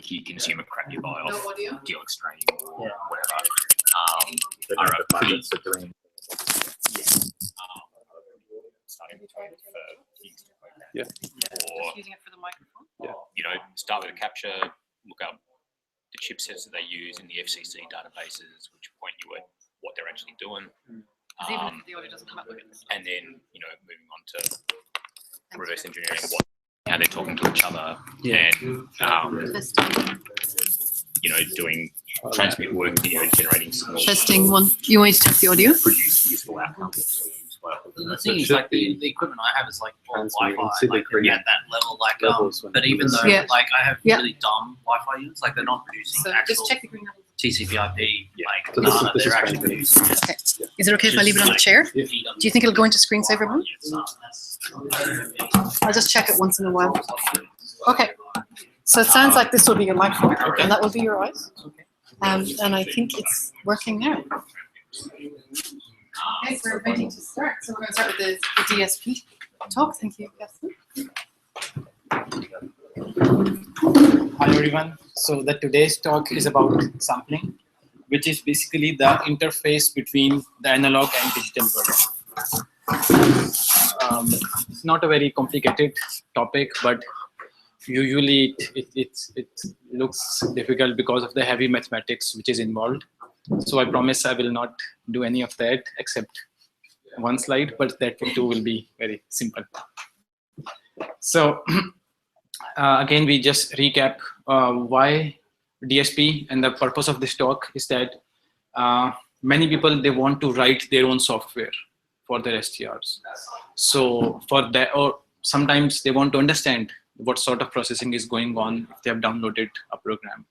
You consume a crap you buy off deal extreme or whatever. Starting with or using it for the microphone. You know, start with a capture, look up the chipsets that they use in the FCC databases, which point you at what they're actually doing. Even if the audio doesn't come up with it. And then, you know, moving on to reverse engineering how they're talking to each other and you know, doing transmit work, you know, generating signals. Testing one. You want me to test the audio? Produce useful outcomes. The thing is, like the equipment I have is like all Wi-Fi, like at that level. Like, but even though like I have really dumb Wi-Fi units, like they're not producing actual just check the green level. TCP/IP like data. They're actually producing. Okay. Is it okay if I leave it on the chair? Do you think it'll go into screensaver mode? I'll just check it once in a while. Okay. So it sounds like this will be your microphone, and that will be your eyes. And I think it's working now. Okay, so we're ready to start. So we're going to start with the DSP talk. Thank you, Qasim. Hi everyone. So today's talk is about sampling, which is basically the interface between the analog and digital world. It's not a very complicated topic, but usually it looks difficult because of the heavy mathematics which is involved. So I promise I will not do any of that except one slide, but that too will be very simple. So again, we just recap why DSP, and the purpose of this talk is that many people, they want to write their own software for their STRs. So for that, or sometimes they want to understand what sort of processing is going on if they have downloaded a program.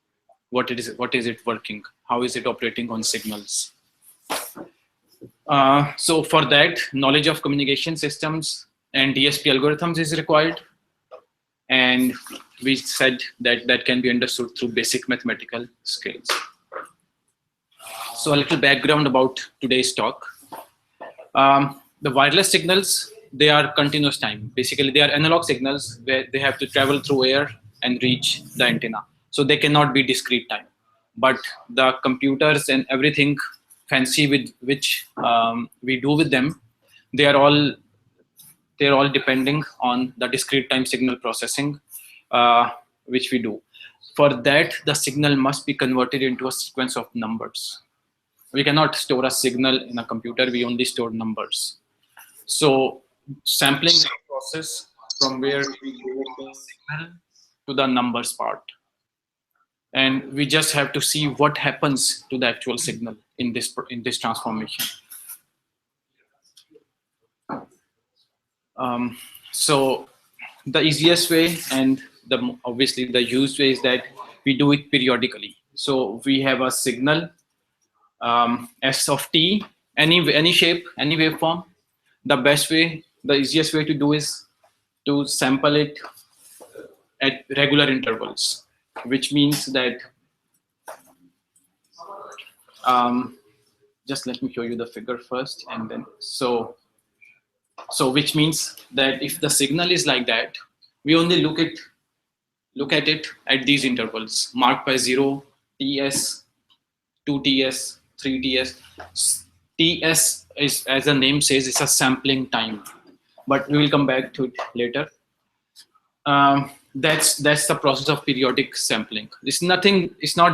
What is it working? How is it operating on signals? So for that, knowledge of communication systems and DSP algorithms is required. And we said that that can be understood through basic mathematical skills. So a little background about today's talk. The wireless signals, they are continuous time. Basically, they are analog signals where they have to travel through air and reach the antenna. So they cannot be discrete time. But the computers and everything fancy with which we do with them, they're all depending on the discrete time signal processing, which we do. For that, the signal must be converted into a sequence of numbers. We cannot store a signal in a computer, we only store numbers. So sampling is a process from where we go the signal to the numbers part. And we just have to see what happens to the actual signal in this transformation. So the easiest way and obviously the used way is that we do it periodically. So we have a signal S of t, any shape, any waveform. The easiest way to do is to sample it at regular intervals, which means that just let me show you the figure first, and then so which means that if the signal is like that, we only look at it at these intervals marked by 0, TS, 2TS, 3TS. TS is, as the name says, it's a sampling time, but we will come back to it later. That's the process of periodic sampling. It's not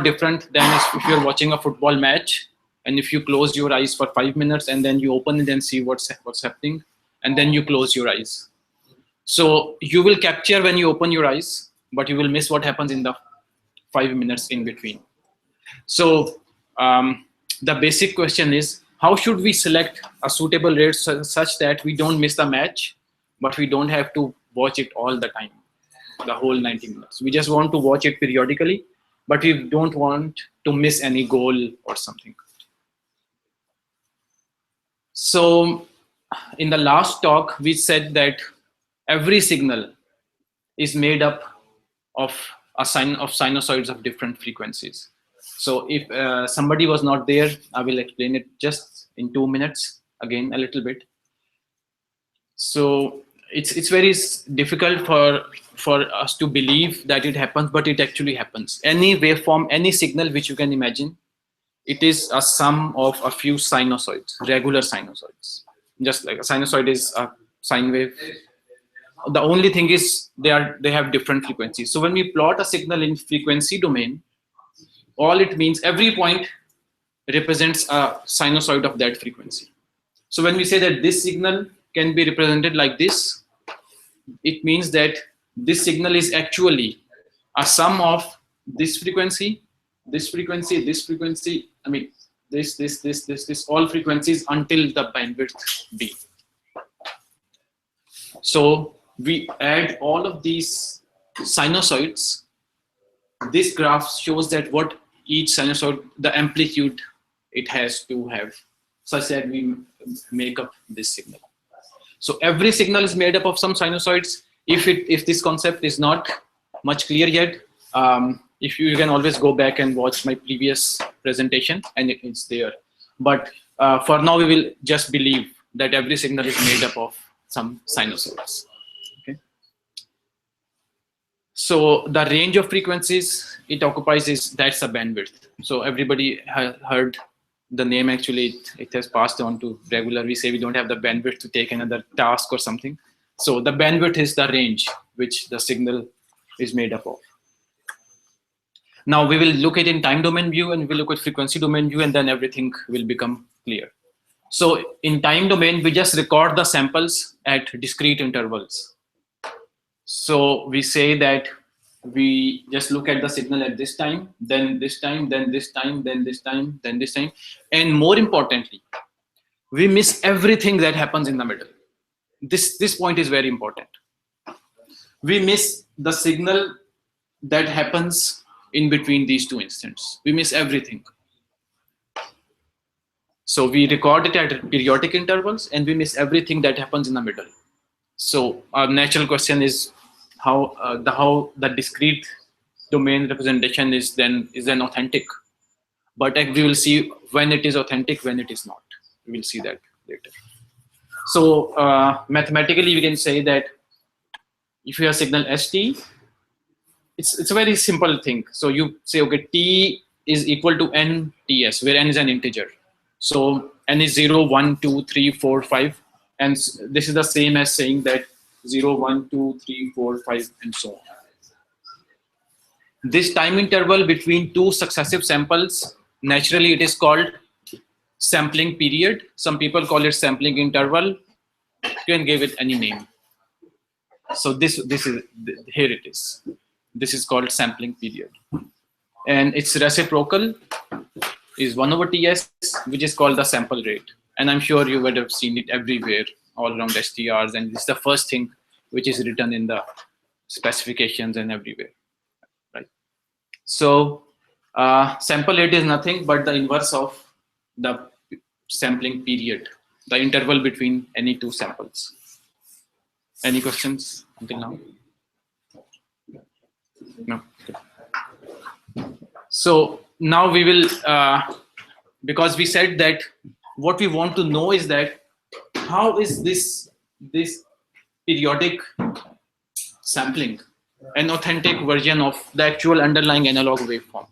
different than if you're watching a football match, and if you close your eyes for 5 minutes and then you open it and see what's happening, and then you close your eyes. So you will capture when you open your eyes, but you will miss what happens in the 5 minutes in between. So the basic question is, how should we select a suitable rate such that we don't miss the match, but we don't have to watch it all the time, the whole 90 minutes. We just want to watch it periodically, but we don't want to miss any goal or something. So in the last talk, we said that every signal is made up of sinusoids of different frequencies. So if somebody was not there, I will explain it just in 2 minutes, again, a little bit. So it's very difficult for us to believe that it happens, but it actually happens. Any waveform, any signal which you can imagine, it is a sum of a few sinusoids, regular sinusoids. Just like a sinusoid is a sine wave. The only thing is they have different frequencies. So when we plot a signal in frequency domain, all it means, every point represents a sinusoid of that frequency. So when we say that this signal can be represented like this, it means that this signal is actually a sum of this frequency, this frequency, this frequency, I mean, this, all frequencies until the bandwidth B. So we add all of these sinusoids. This graph shows that what each sinusoid, the amplitude it has to have, such that we make up this signal. So every signal is made up of some sinusoids. If this concept is not much clear yet, if you can always go back and watch my previous presentation, and it's there. But for now, we will just believe that every signal is made up of some sinusoids. Okay. So the range of frequencies it occupies that's a bandwidth. So everybody has heard the name. Actually it has passed on to regular. We say we don't have the bandwidth to take another task or something. So the bandwidth is the range which the signal is made up of. Now we will look at in time domain view, and we'll look at frequency domain view, and then everything will become clear. So in time domain, we just record the samples at discrete intervals. So we say that we just look at the signal at this time, then this time, then this time, then this time, then this time. And more importantly, we miss everything that happens in the middle. This point is very important. We miss the signal that happens in between these two instants. We miss everything. So we record it at periodic intervals, and we miss everything that happens in the middle. So our natural question is how the discrete domain representation is then authentic. But we will see when it is authentic, when it is not. We will see that later. So mathematically, we can say that if you have signal ST, it's a very simple thing. So you say, okay, T is equal to N TS, where N is an integer. So N is 0, 1, 2, 3, 4, 5. And this is the same as saying that 0, 1, 2, 3, 4, 5, and so on. This time interval between two successive samples, naturally it is called sampling period. Some people call it sampling interval. You can give it any name. So this is, here it is. This is called sampling period. And its reciprocal is 1 over TS, which is called the sample rate. And I'm sure you would have seen it everywhere, all around STRs. And it's the first thing which is written in the specifications and everywhere, right? So sample rate is nothing but the inverse of the sampling period, the interval between any two samples. Any questions until now? No. Okay. So now we will, because we said that what we want to know is that how is this periodic sampling an authentic version of the actual underlying analog waveform.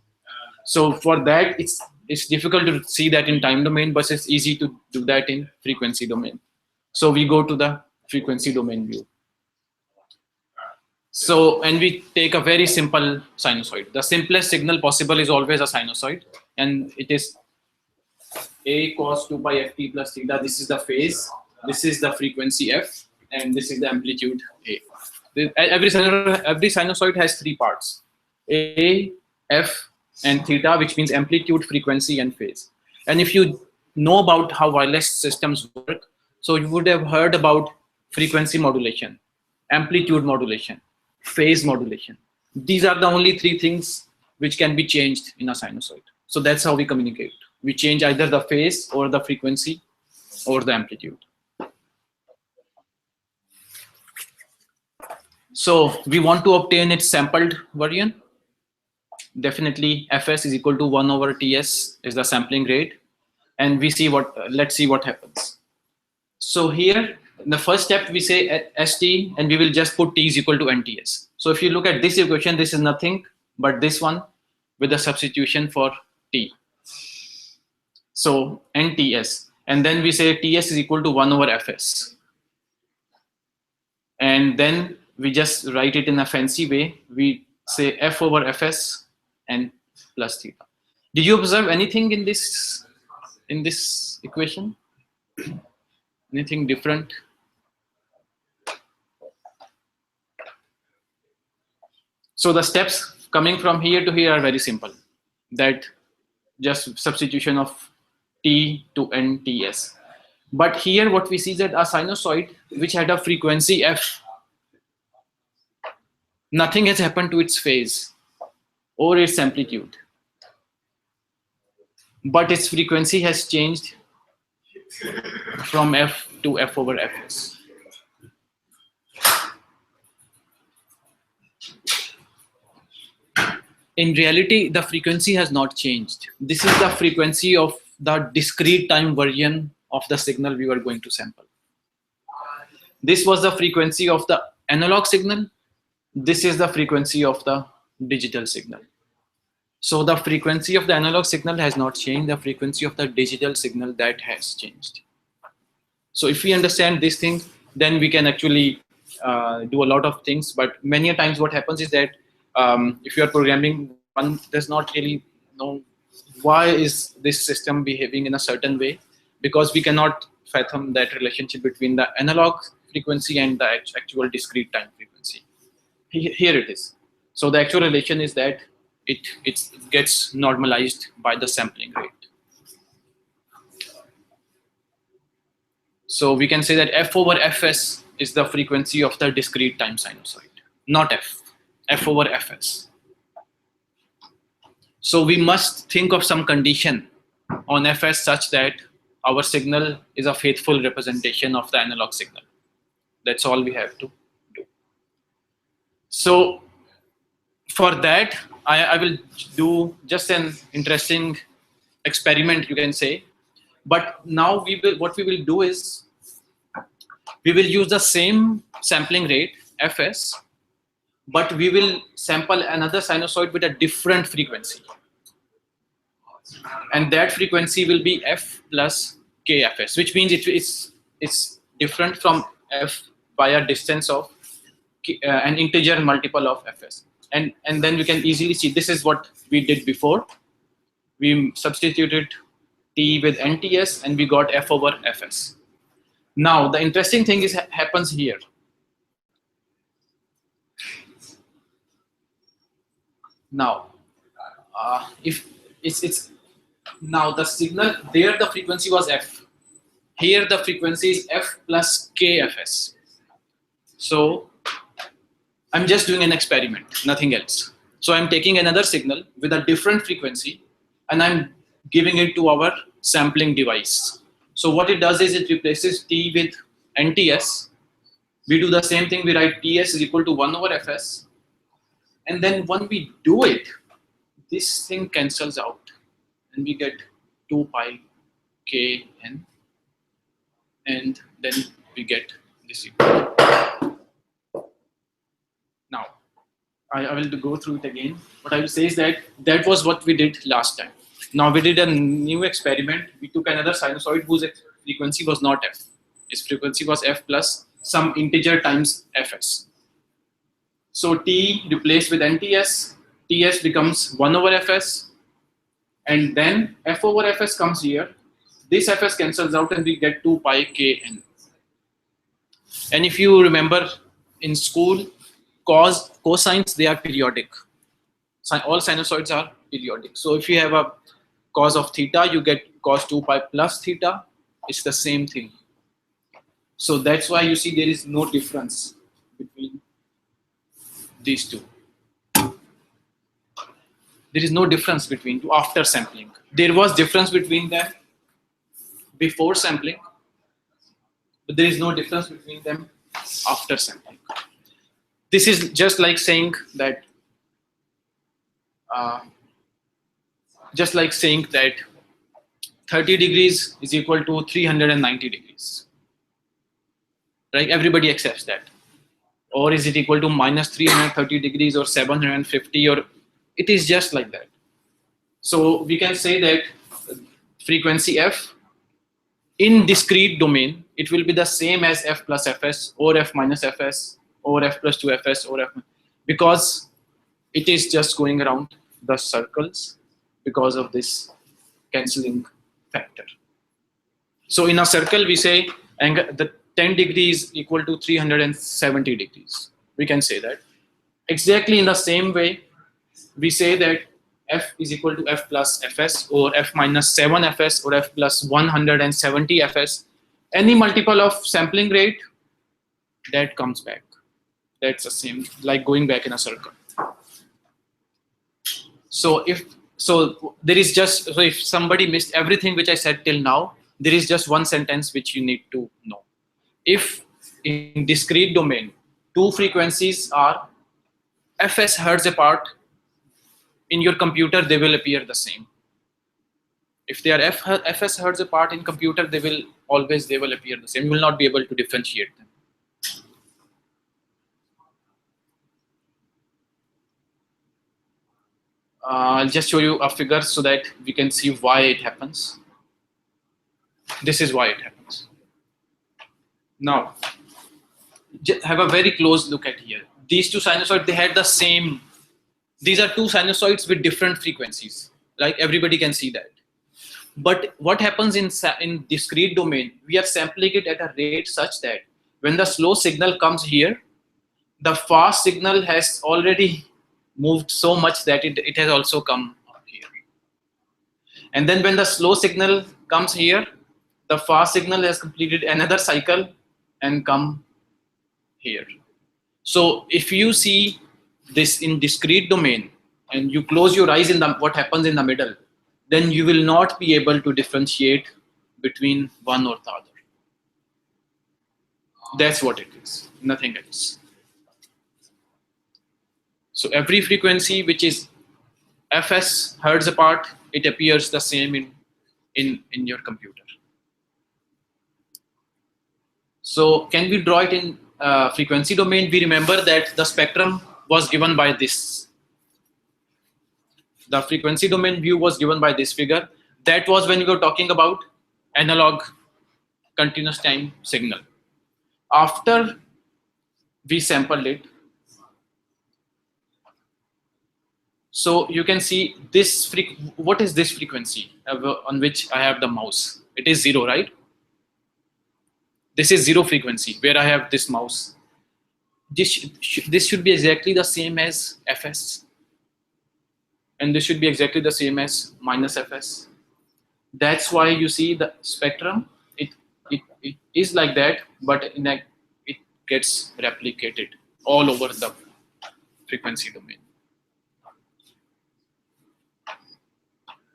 So for that, it's difficult to see that in time domain, but it's easy to do that in frequency domain. So we go to the frequency domain view. So, and we take a very simple sinusoid. The simplest signal possible is always a sinusoid, and it is A cos 2 pi ft plus theta. This is the phase, this is the frequency f, and this is the amplitude A. Every sinusoid has three parts: A, F, and theta, which means amplitude, frequency, and phase. And if you know about how wireless systems work, so you would have heard about frequency modulation, amplitude modulation, phase modulation. These are the only three things which can be changed in a sinusoid. So that's how we communicate. We change either the phase or the frequency or the amplitude. So we want to obtain its sampled version. Definitely Fs is equal to 1 over Ts is the sampling rate. And we see what, let's see what happens. So here In the first step, we say ST, and we will just put T is equal to NTS. So if you look at this equation, this is nothing but this one with the substitution for T. So NTS, and then we say TS is equal to 1 over Fs. And then we just write it in a fancy way. We say F over Fs and plus theta. Did you observe anything in this equation? Anything different? So the steps coming from here to here are very simple. That just substitution of T to NTS. But here what we see is that a sinusoid which had a frequency F, nothing has happened to its phase or its amplitude, but its frequency has changed from F to F over Fs. In reality, the frequency has not changed. This is the frequency of the discrete time version of the signal we were going to sample. This was the frequency of the analog signal. This is the frequency of the digital signal. So the frequency of the analog signal has not changed. The frequency of the digital signal, that has changed. So if we understand this thing, then we can actually do a lot of things. But many times what happens is that if you are programming, one does not really know why is this system behaving in a certain way, because we cannot fathom that relationship between the analog frequency and the actual discrete time frequency. Here it is. So the actual relation is that it gets normalized by the sampling rate. So we can say that F over Fs is the frequency of the discrete time sinusoid, not F over Fs. So we must think of some condition on Fs such that our signal is a faithful representation of the analog signal. That's all we have to do. So for that, I will do just an interesting experiment, you can say. But now what we will do is we will use the same sampling rate, Fs, but we will sample another sinusoid with a different frequency. And that frequency will be F plus KFS, which means it's different from F by a distance of an integer multiple of Fs. And then we can easily see this is what we did before. We substituted T with NTS and we got F over Fs. Now the interesting thing happens here. Now, if it's now the signal there, the frequency was F. Here the frequency is F plus KFS. So I'm just doing an experiment, nothing else. So I'm taking another signal with a different frequency and I'm giving it to our sampling device. So what it does is it replaces T with NTS. We do the same thing, we write TS is equal to 1 over Fs. And then when we do it, this thing cancels out and we get 2 pi kn, and then we get this equation. Now, I will go through it again. What I will say is that was what we did last time. Now we did a new experiment. We took another sinusoid whose frequency was not F. Its frequency was F plus some integer times Fs. So T replaced with NTS, TS becomes 1 over Fs, and then F over Fs comes here. This Fs cancels out and we get 2 pi kn. And if you remember in school, cosines, they are periodic. All sinusoids are periodic. So if you have a cos of theta, you get cos 2 pi plus theta. It's the same thing. So that's why you see there is no difference between these two. There is no difference between two after sampling. There was difference between them before sampling, but there is no difference between them after sampling. This is just like saying that 30 degrees is equal to 390 degrees. right? Everybody accepts that. Or is it equal to minus 330 degrees or 750, or it is just like that. So we can say that frequency f in discrete domain, it will be the same as f plus fs or f minus fs or f plus 2fs or f, because it is just going around the circles because of this cancelling factor. So in a circle, we say the 10 degrees equal to 370 degrees. We can say that. Exactly in the same way, we say that f is equal to f plus fs or f minus 7 fs or f plus 170 fs. Any multiple of sampling rate, that comes back. That's the same, like going back in a circle. So if somebody missed everything which I said till now, there is just one sentence which you need to know. If in discrete domain, two frequencies are fs hertz apart, in your computer they will appear the same. If they are fs hertz apart in computer, they will appear the same. You will not be able to differentiate them. I'll just show you a figure so that we can see why it happens. This is why it happens. Now, have a very close look at here. These two sinusoids, they had the same. These are two sinusoids with different frequencies. Like everybody can see that. But what happens in discrete domain, we are sampling it at a rate such that when the slow signal comes here, the fast signal has already moved so much that it has also come up here. And then when the slow signal comes here, the fast signal has completed another cycle and come here. So if you see this in discrete domain and you close your eyes in what happens in the middle, then you will not be able to differentiate between one or the other. That's what it is, nothing else. So every frequency which is fs hertz apart, it appears the same in your computer. So can we draw it in frequency domain? We remember that the spectrum was given by this. The frequency domain view was given by this figure. That was when we were talking about analog continuous time signal. After we sampled it, so you can see this, what is this frequency on which I have the mouse? It is 0, right? This is 0 frequency where I have this mouse. This should be exactly the same as fs. And this should be exactly the same as minus fs. That's why you see the spectrum, it is like that, but it gets replicated all over the frequency domain.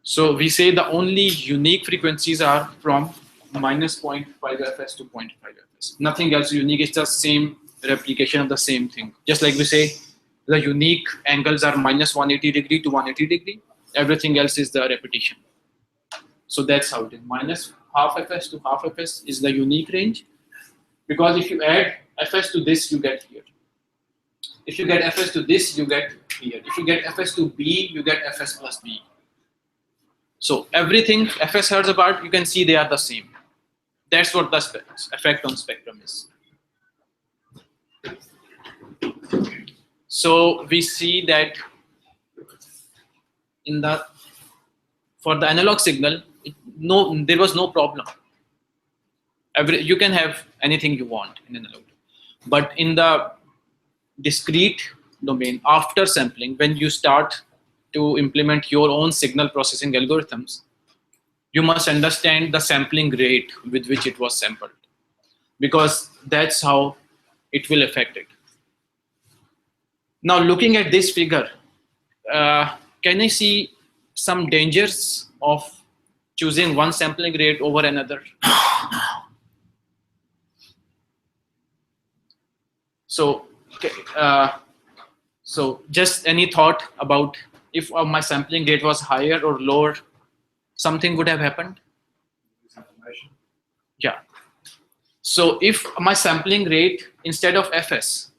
So we say the only unique frequencies are from minus 0.5 fs to 0.5 fs. Nothing else unique, it's the same replication of the same thing. Just like we say, the unique angles are minus 180 degree to 180 degree. Everything else is the repetition. So that's how it is. Minus half fs to half fs is the unique range. Because if you add fs to this, you get here. If you get fs to this, you get here. If you get fs to b, you get fs plus b. So everything fs hertz apart, you can see they are the same. That's what the effect on spectrum is. So we see that for the analog signal, there was no problem. You can have anything you want in analog. But in the discrete domain, after sampling, when you start to implement your own signal processing algorithms, you must understand the sampling rate with which it was sampled, because that's how it will affect it. Now looking at this figure, can I see some dangers of choosing one sampling rate over another? So just any thought about if my sampling rate was higher or lower, something would have happened? Yeah. So if my sampling rate instead of fs,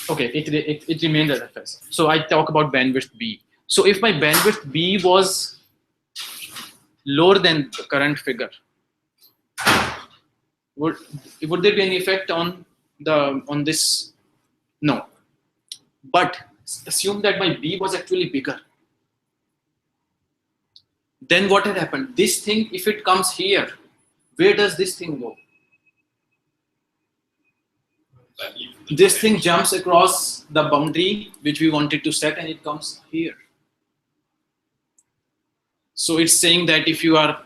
okay, it remained as fs. So I talk about bandwidth b. So if my bandwidth b was lower than the current figure, would there be any effect on this? No. But assume that my b was actually bigger. Then what had happened? This thing, if it comes here, where does this thing go? This thing jumps across the boundary which we wanted to set, and it comes here. So it's saying that if you are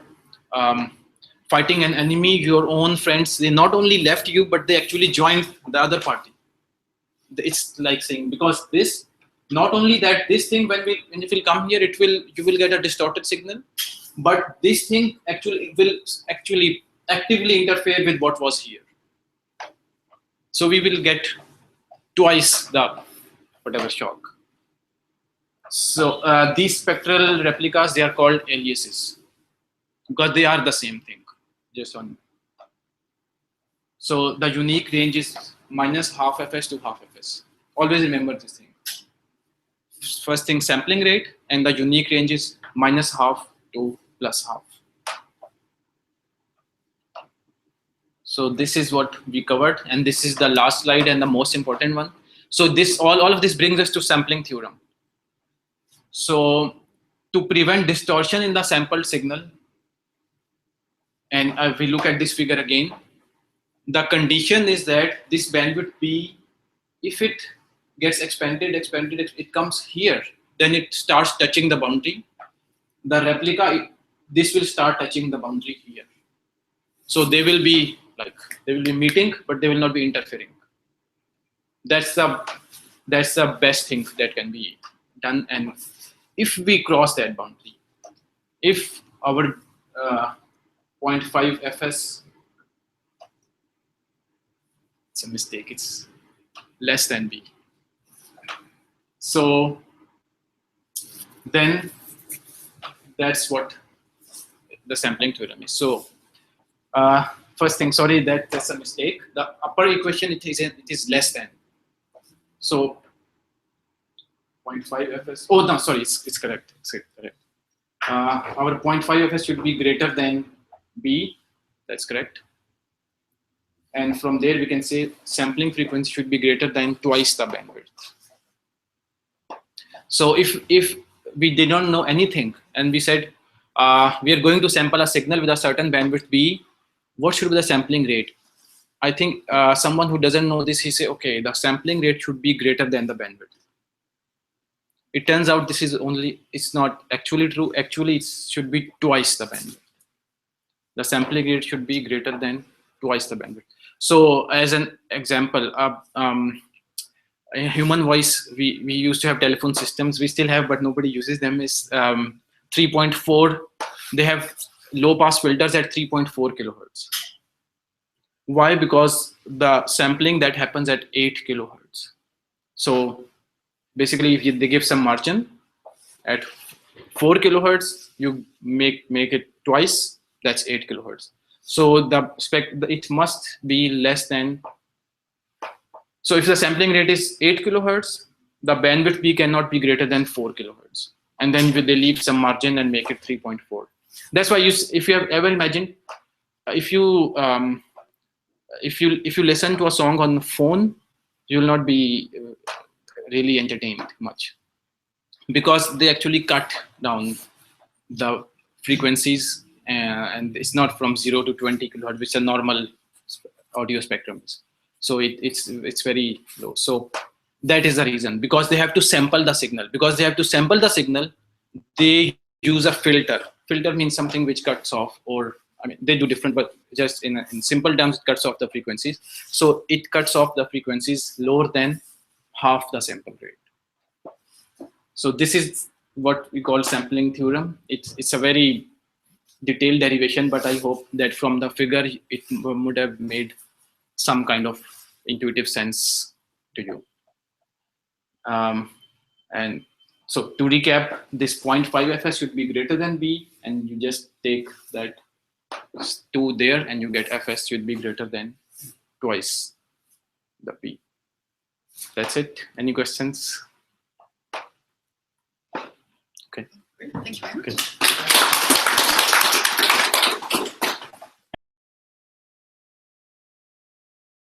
fighting an enemy, your own friends, they not only left you, but they actually joined the other party. It's like saying, because this, not only that, this thing, when it will come here, you will get a distorted signal, but this thing will actively interfere with what was here. So we will get twice the whatever shock. So these spectral replicas, they are called aliases because they are the same thing, just on. So the unique range is minus half fs to half fs. Always remember this thing. First thing, sampling rate, and the unique range is minus half to plus half. So this is what we covered, and this is the last slide and the most important one. So this all of this brings us to sampling theorem. So to prevent distortion in the sampled signal, and if we look at this figure again, the condition is that this bandwidth B, if it gets expanded, it comes here, then it starts touching the boundary. The replica, this will start touching the boundary here. So they will be meeting, but they will not be interfering. That's the best thing that can be done. And if we cross that boundary, if our 0.5 fs, it's a mistake, it's less than b. So then that's what the sampling theorem is. So first thing, sorry, that's a mistake. The upper equation, it is less than. So 0.5 fs. Oh no, sorry, it's correct. It's correct. Our 0.5 fs should be greater than b. That's correct. And from there we can say sampling frequency should be greater than twice the bandwidth. So if we did not know anything and we said we are going to sample a signal with a certain bandwidth b, what should be the sampling rate? I think someone who doesn't know this, he say, okay, the sampling rate should be greater than the bandwidth. It turns out this is it's not actually true. Actually, it should be twice the bandwidth. The sampling rate should be greater than twice the bandwidth. So as an example, a human voice, we used to have telephone systems, we still have, but nobody uses them, is 3.4. They have low pass filters at 3.4 kilohertz. Why? Because the sampling that happens at 8 kilohertz. So basically, if they give some margin at 4 kilohertz, you make it twice, that's 8 kilohertz. So it must be less than. So if the sampling rate is 8 kilohertz, the bandwidth B cannot be greater than 4 kilohertz. And then they leave some margin and make it 3.4. That's why if you have ever imagined, if you listen to a song on the phone, you will not be really entertained much, because they actually cut down the frequencies, and it's not from 0 to 20 kilohertz, which a normal audio spectrum is. So it's very low. So that is the reason, because they have to sample the signal. Because they have to sample the signal, they use a filter. Filter means something which cuts off, or I mean, they do different, but just in simple terms, it cuts off the frequencies. So it cuts off the frequencies lower than half the sample rate. So this is what we call sampling theorem. It's a very detailed derivation, but I hope that from the figure, it would have made some kind of intuitive sense to you. And so to recap, this 0.5 fs should be greater than b, and you just take that 2 there, and you get fs should be greater than twice the p. That's it. Any questions? Okay. Thank you very much. Okay.